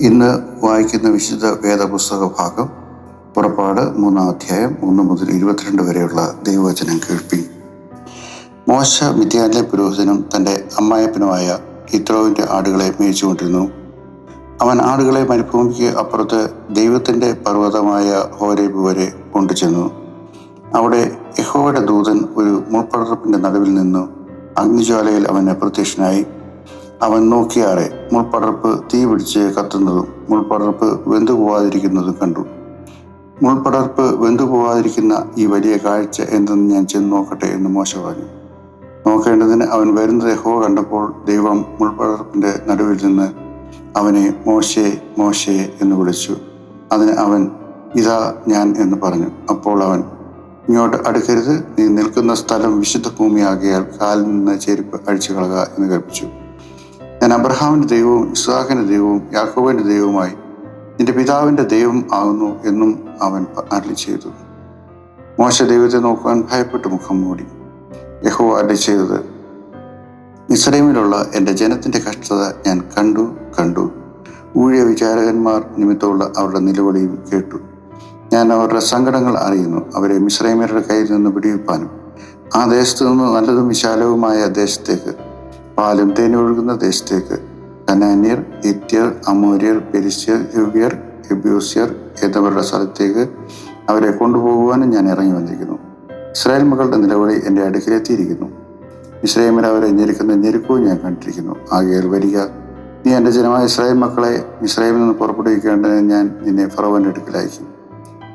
ഇന്ന് വായിക്കുന്ന വിശുദ്ധ വേദപുസ്തക ഭാഗം പുറപ്പാട് 3-ാം അധ്യായം 1 മുതൽ 22 വരെയുള്ള ദൈവവചനം കേൾപ്പി. മോശ മിദ്യാനിലെ പുരോഹിതനും തൻ്റെ അമ്മായപ്പനുമായ യിത്രോവിൻ്റെ ആടുകളെ മേയിച്ചുകൊണ്ടിരുന്നു. അവൻ ആടുകളെ മരുഭൂമിക്ക് അപ്പുറത്ത് ദൈവത്തിൻ്റെ പർവ്വതമായ ഹോരേബ് വരെ കൊണ്ടുചെന്നു. അവിടെ യഹോവയുടെ ദൂതൻ ഒരു മുൾപ്പടർപ്പിൻ്റെ നടുവിൽ നിന്നു അഗ്നിജ്വാലയിൽ അവന് പ്രത്യക്ഷനായി. അവൻ നോക്കിയാറെ മുൾപ്പടർപ്പ് തീ പിടിച്ച് കത്തുന്നതും മുൾപ്പടർപ്പ് വെന്തുപോകാതിരിക്കുന്നതും കണ്ടു. മുൾപ്പടർപ്പ് വെന്തുപോകാതിരിക്കുന്ന ഈ വലിയ കാഴ്ച എന്തെന്ന് ഞാൻ ചെന്ന് നോക്കട്ടെ എന്ന് മോശ പറഞ്ഞു. നോക്കേണ്ടതിന് അവൻ വരുന്നത് യഹോവ കണ്ടപ്പോൾ ദൈവം മുൾപ്പടർപ്പിൻ്റെ നടുവിൽ നിന്ന് അവനെ മോശേ മോശേ എന്ന് വിളിച്ചു. അതിന് അവൻ ഇതാ ഞാൻ എന്ന് പറഞ്ഞു. അപ്പോൾ അവൻ ഇങ്ങോട്ട് അടുക്കരുത്, നീ നിൽക്കുന്ന സ്ഥലം വിശുദ്ധ ഭൂമിയാകിയാൽ കാലിൽ നിന്ന് ചെരുപ്പ് അഴിച്ചു കളക എന്ന് കൽപ്പിച്ചു. ഞാൻ അബ്രഹാമിൻ്റെ ദൈവവും ഇസ്ഹാക്കിൻ്റെ ദൈവവും യാക്കോബിൻ്റെ ദൈവവുമായി നിന്റെ പിതാവിൻ്റെ ദൈവം ആകുന്നു എന്നും അവൻ അരുളി ചെയ്തു. മോശ ദൈവത്തെ നോക്കുവാൻ ഭയപ്പെട്ട് മുഖം മൂടി. യഹോവ അരുളി ചെയ്തത്, മിസ്രയീമിലുള്ള എൻ്റെ ജനത്തിൻ്റെ കഷ്ടത ഞാൻ കണ്ടു. ഊഴിയ വിചാരകന്മാർ നിമിത്തമുള്ള അവരുടെ നിലവിളിയും കേട്ടു. ഞാൻ അവരുടെ സങ്കടങ്ങൾ അറിയുന്നു. അവരെ മിസ്രയീമ്യരുടെ കയ്യിൽ നിന്ന് വിടുവിപ്പാനും ആ ദേശത്തു നിന്ന് നല്ലതും വിശാലവുമായ ദേശത്തേക്ക്, പാലും തേനും ഒഴുകുന്ന ദേശത്തേക്ക്, കനാന്യർ, ഹിത്യർ, അമോര്യർ, പെരിസ്യർ, ഹിവ്യർ, യെബൂസ്യർ എന്നിവരുടെ സ്ഥലത്തേക്ക് അവരെ കൊണ്ടുപോകുവാനും ഞാൻ ഇറങ്ങി വന്നിരിക്കുന്നു. ഇസ്രായേൽ മക്കളുടെ നിലവിളി എൻ്റെ അടുക്കിലെത്തിയിരിക്കുന്നു. മിസ്രയീമ്യർ അവരെ ഞെരുക്കുന്ന ഞെരുക്കവും ഞാൻ കണ്ടിരിക്കുന്നു. ആകയാൽ വരിക, നീ എൻ്റെ ജനമായ ഇസ്രായേൽ മക്കളെ മിസ്രയീമിൽ നിന്ന് പുറപ്പെടുവിക്കേണ്ടതിന് ഞാൻ നിന്നെ ഫറവോന്റെ അടുക്കൽ അയക്കും.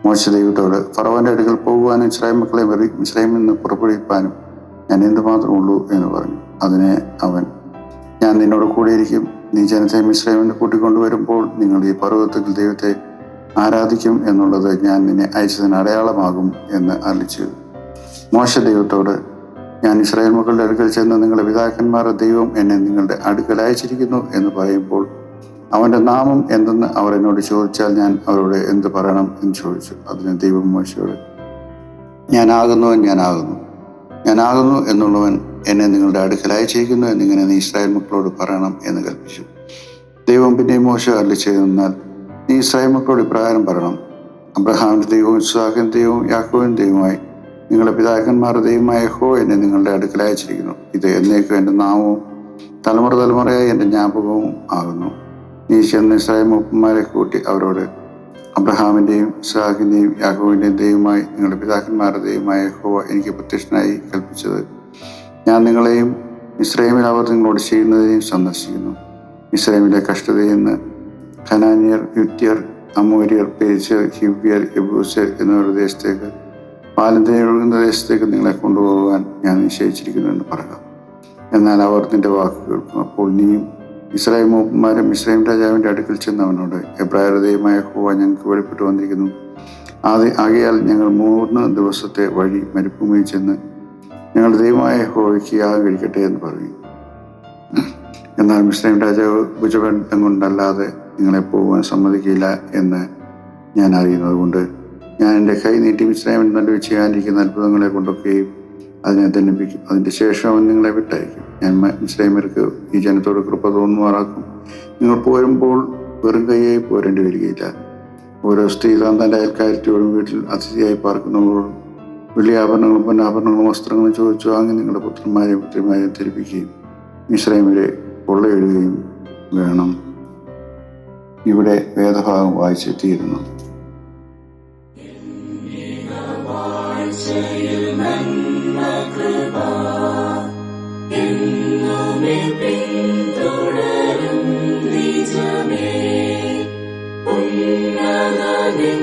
മോശ ദൈവത്തോട്, ഫറവോന്റെ അടുക്കൽ പോകുവാനും ഇസ്രായേൽ മക്കളെ മിസ്രയീമിൽ നിന്ന് പുറപ്പെടുവിപ്പാനും ഞാൻ എന്തുമാത്രം ഉള്ളൂ എന്ന് പറഞ്ഞു. അതിന് അവൻ, ഞാൻ നിന്നോട് കൂടിയിരിക്കും. നീ ജനത്തെ മിസ്രയീമിൽ കൂട്ടിക്കൊണ്ടുവരുമ്പോൾ നിങ്ങൾ ഈ പർവ്വതത്തിൽ ദൈവത്തെ ആരാധിക്കും എന്നുള്ളത് ഞാൻ നിന്നെ അയച്ചതിന് അടയാളമാകും എന്ന് അരുളി ചെയ്തു. മോശ ദൈവത്തോട്, ഞാൻ ഇസ്രായേൽ മക്കളുടെ അടുക്കൽ ചെന്ന് നിങ്ങളുടെ പിതാക്കന്മാരുടെ ദൈവം എന്നെ നിങ്ങളുടെ അടുക്കൽ അയച്ചിരിക്കുന്നു എന്ന് പറയുമ്പോൾ അവൻ്റെ നാമം എന്തെന്ന് അവർ എന്നോട് ചോദിച്ചാൽ ഞാൻ അവരോട് എന്ത് പറയണം എന്ന് ചോദിച്ചു. അതിന് ദൈവം മോശയോട്, ഞാനാകുന്നു എന്നുള്ളവൻ എന്നെ നിങ്ങളുടെ അടുക്കൽ അയച്ചിരിക്കുന്നു എന്നിങ്ങനെ നീ ഇസ്രായേൽ മക്കളോട് പറയണം എന്ന് കൽപ്പിച്ചു. ദൈവം പിന്നെ മോശ അരുളി ചെയ്തെന്നാൽ, നീ ഇസ്രായേൽ മക്കളോട് ഇപ്രകാരം പറയണം, അബ്രഹാമിൻ്റെ ദൈവവും ഇസ്ഹാക്കിൻ്റെ ദൈവവും യാക്കോബിൻ്റെ ദൈവമായി നിങ്ങളുടെ പിതാക്കന്മാരുടെ ദൈവമായ യഹോവ എന്നെ നിങ്ങളുടെ അടുക്കൽ അയച്ചിരിക്കുന്നു. ഇത് എന്നേക്കും എൻ്റെ നാമവും തലമുറയായി എൻ്റെ ജ്ഞാപകവും ആകുന്നു. നീ ചെന്ന് ഇസ്രായേൽ മൂപ്പന്മാരെ കൂട്ടി അവരോട്, അബ്രഹാമിൻ്റെയും ഇസ്ഹാക്കിൻ്റെയും യാക്കോബിൻ്റെയും ദൈവമായി നിങ്ങളുടെ പിതാക്കന്മാരുടെ ദൈവമായ യഹോവ എനിക്ക് പ്രത്യക്ഷനായി കൽപ്പിച്ചത്, ഞാൻ നിങ്ങളെയും മിസ്രയീമിൽ അവർ നിങ്ങളോട് ചെയ്യുന്നതിനെയും സന്ദർശിക്കുന്നു. മിസ്രയീമിലെ കഷ്ടതയിൽ നിന്ന് കനാന്യർ, ഹിത്യർ, അമോര്യർ, പെരിസ്യർ, ഹിവ്യർ, യെബൂസ്യർ എന്നിവരുടെ ദേശത്തേക്ക്, പാലും തേനും ഒഴുകുന്ന ദേശത്തേക്ക് നിങ്ങളെ കൊണ്ടുപോകാൻ ഞാൻ നിശ്ചയിച്ചിരിക്കുന്നു എന്ന് പറയുക. എന്നാൽ അവർ നിന്റെ വാക്ക് കേൾക്കും. അപ്പോൾ നീയും ഇസ്രായേൽ മൂപ്പന്മാരും മിസ്രയീം രാജാവിൻ്റെ അടുക്കൽ ചെന്ന് അവനോട്, എബ്രായരുടെ ദൈവമായ യഹോവ ഞങ്ങൾക്ക് വെളിപ്പെട്ടു വന്നിരിക്കുന്നു. ആകയാൽ ഞങ്ങൾ 3 ദിവസത്തെ വഴി മരുഭൂമിയിൽ ചെന്ന് ഞങ്ങളുടെ ദൈവമായ യഹോവയ്ക്ക് യാഗം കഴിക്കട്ടെ എന്ന് പറയും. എന്നാൽ മിസ്രയീം രാജാവ് ഭുജബന്ധം കൊണ്ടല്ലാതെ നിങ്ങളെ പോകുവാൻ സമ്മതിക്കില്ല എന്ന് ഞാൻ അറിയുന്നത് കൊണ്ട് ഞാൻ എൻ്റെ കൈ നീട്ടി മിസ്രയീമിൽ നടുവിൽ ചെയ്യാനിരിക്കുന്ന അത്ഭുതങ്ങളെ കൊണ്ടൊക്കെയും അതിനെ ദണ്ഡിപ്പിക്കും. അതിൻ്റെ ശേഷം അവൻ നിങ്ങളെ വിട്ടയക്കും. ഞാൻ മിസ്രയീമ്യർക്ക് ഈ ജനത്തോട് കൃപ തോന്നുമാറാക്കും. നിങ്ങൾ പോരുമ്പോൾ വെറും കൈയായി പോരേണ്ടി വരികയില്ല. ഓരോ സ്ത്രീ തൻ്റെ അയൽക്കാരത്തിയോടും വീട്ടിൽ അതിഥിയായി പാർക്കുന്നവരോടും വലിയ ആഭരണങ്ങളും പൊന്നാഭരണങ്ങളും വസ്ത്രങ്ങളും ചോദിച്ചു വാങ്ങി നിങ്ങളുടെ പുത്രന്മാരെയും പുത്രിമാരെയും ധരിപ്പിക്കുകയും മിസ്രയീമിലെ കൊള്ളയിടുകയും വേണം. ഇവിടെ വേദഭാഗം വായിച്ചെത്തിയിരുന്നു. ഉന്നതനിൻ